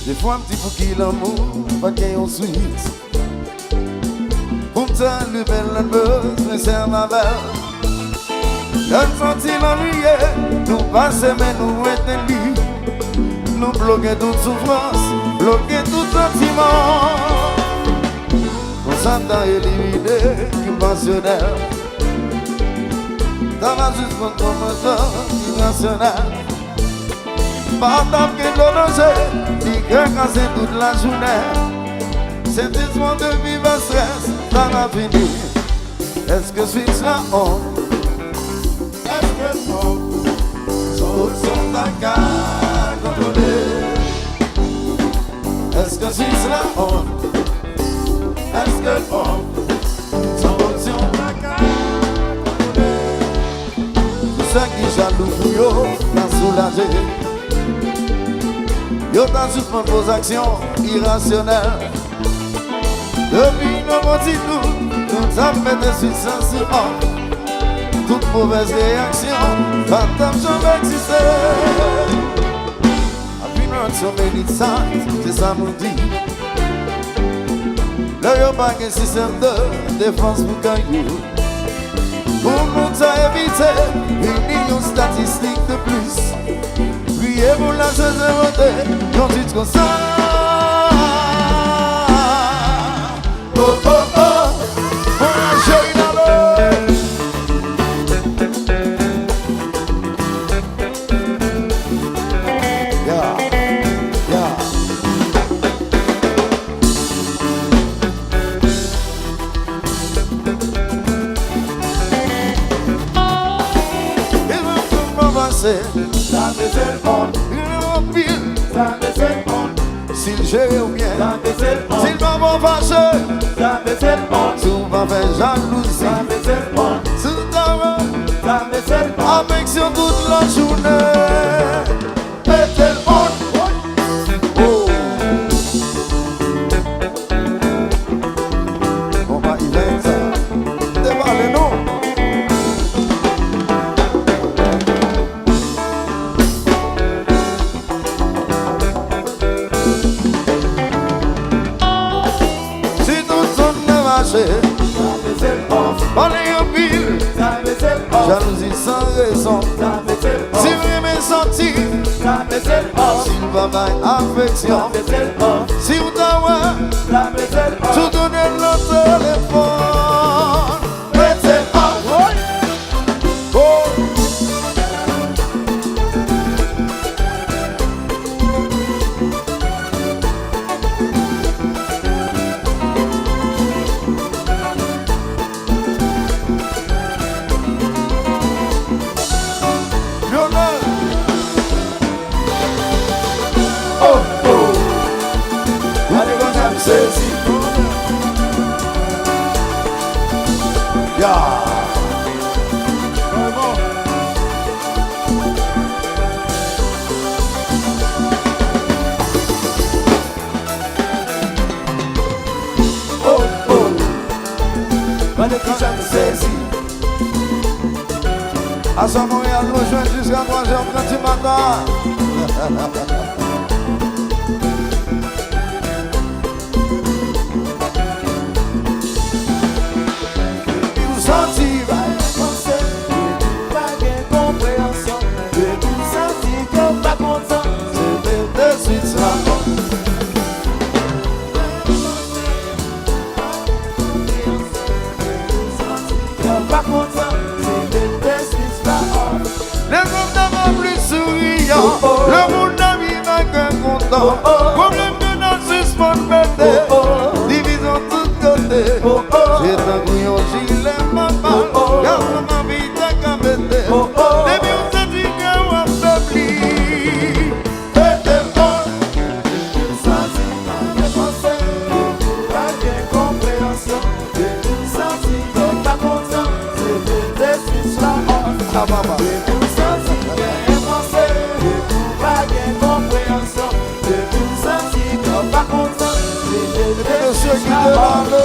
Des fois un petit peu qu'il l'amour, pas qu'il y ait en Suisse. Pourtant le bel l'anneuse, mais c'est ma belle. Quand senti l'ennuyé, nous passer mais nous éteindre. Nous bloquer toute souffrance, bloquer tout sentiment. On s'entend éliminer, conventionnel. Dans la juste contre moteur, irrationnel. Pas tant que l'honorer, ni que casser toute la journée. C'est un monde de vivre en stress, dans l'avenir. Est-ce que je suis la honte? Est-ce que son sont d'accord contrôler? Est-ce que je suis la honte? Est-ce que honte sont d'accord contrôler? Tout ça qui jaloux pour yo, t'as soulagé. Yo t'as suspendre vos actions irrationnelles. Depuis nos petits nous avons mis des substances sur eux. Toute mauvaise réaction, pas tant jamais existé. Après notre sommet d'insight, c'est ça nous dit. Là y'a pas un système de défense pour gagner. Pour nous éviter une million statistique de plus. Priez pour la chose de voter, non tu te comme ça. Oh oh oh, mon chéri d'amour. Yeah, yeah. Il veut tout m'avancer. Ça me fait le monde. Il veut pile. Ça me fait le monde. S'il gère ou bien, s'il va m'en fâcher, ça me fait le monde. Si on va faire jalousie, ça me fait le monde. Si t'as ça me fait le monde. Affection toute la journée, mettez le monde. Oh. On va y mettre ça. Dévalez-nous. Parlez en pile, jalousie sans raison. Si vous aimez sentir, s'il va faire affection. Si vous t'envoie, tout donnez le téléphone. Mettez en oh. À ce moment, il y a nous joindre jusqu'à 3h30 du matin. Nous sentir, penser, pas de compréhension, de tout sentir comme pas content, c'est de suite ça. Pas content, c'est de suite ça. Les hommes d'avant plus souriants, le monde n'a mis qu'un content. Problème que dans ce suspend pété, divisons tout côté. J'ai un bouillon, gilet, ma balle, car ma vie t'a qu'à péter. Depuis on s'est dit qu'on a affaibli. Pété fort, sentiment de pensée, pas de compréhension, de tout sentiment, pas content, c'est de suite ça. Ah, maman. Monsieur qui demande.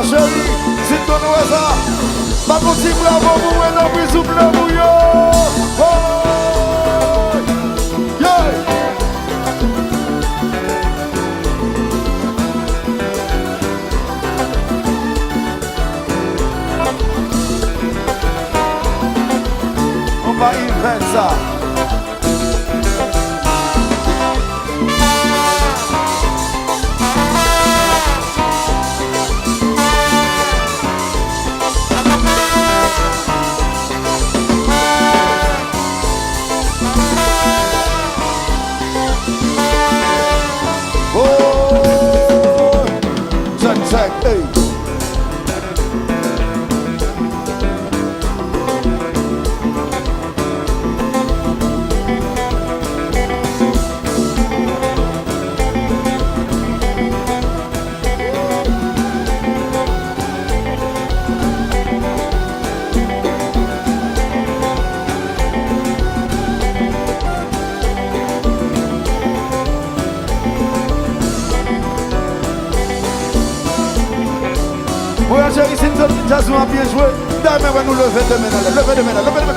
chérie, si tu nous ça, pas possible bravo pour moi, non plus souple pour yo. Oh, yeah. On va y faire ça. Hey. Oui, chérie, si nous avons bien joué, demain, nous lever demain, lever demain, lever la main,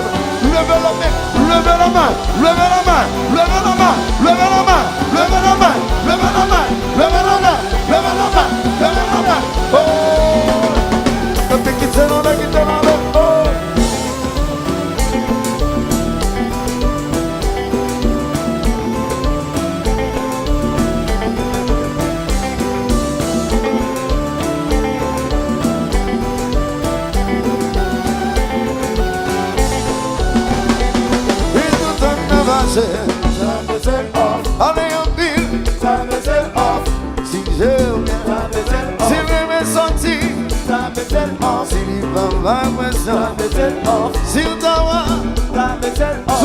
lever la main, lever la main, lever la main, lever la main, lever la main, lever la main, lever la main, lever la main, lever la main. Oh, le petit qui dans la guitare, oh. vaisselle off. Allez en ville, ta vaisselle off. Si je reviens, ta vaisselle off. Si je me sorti, ta vaisselle off. Si l'hiver va présent, ta vaisselle off. Si le tawa, ta vaisselle off.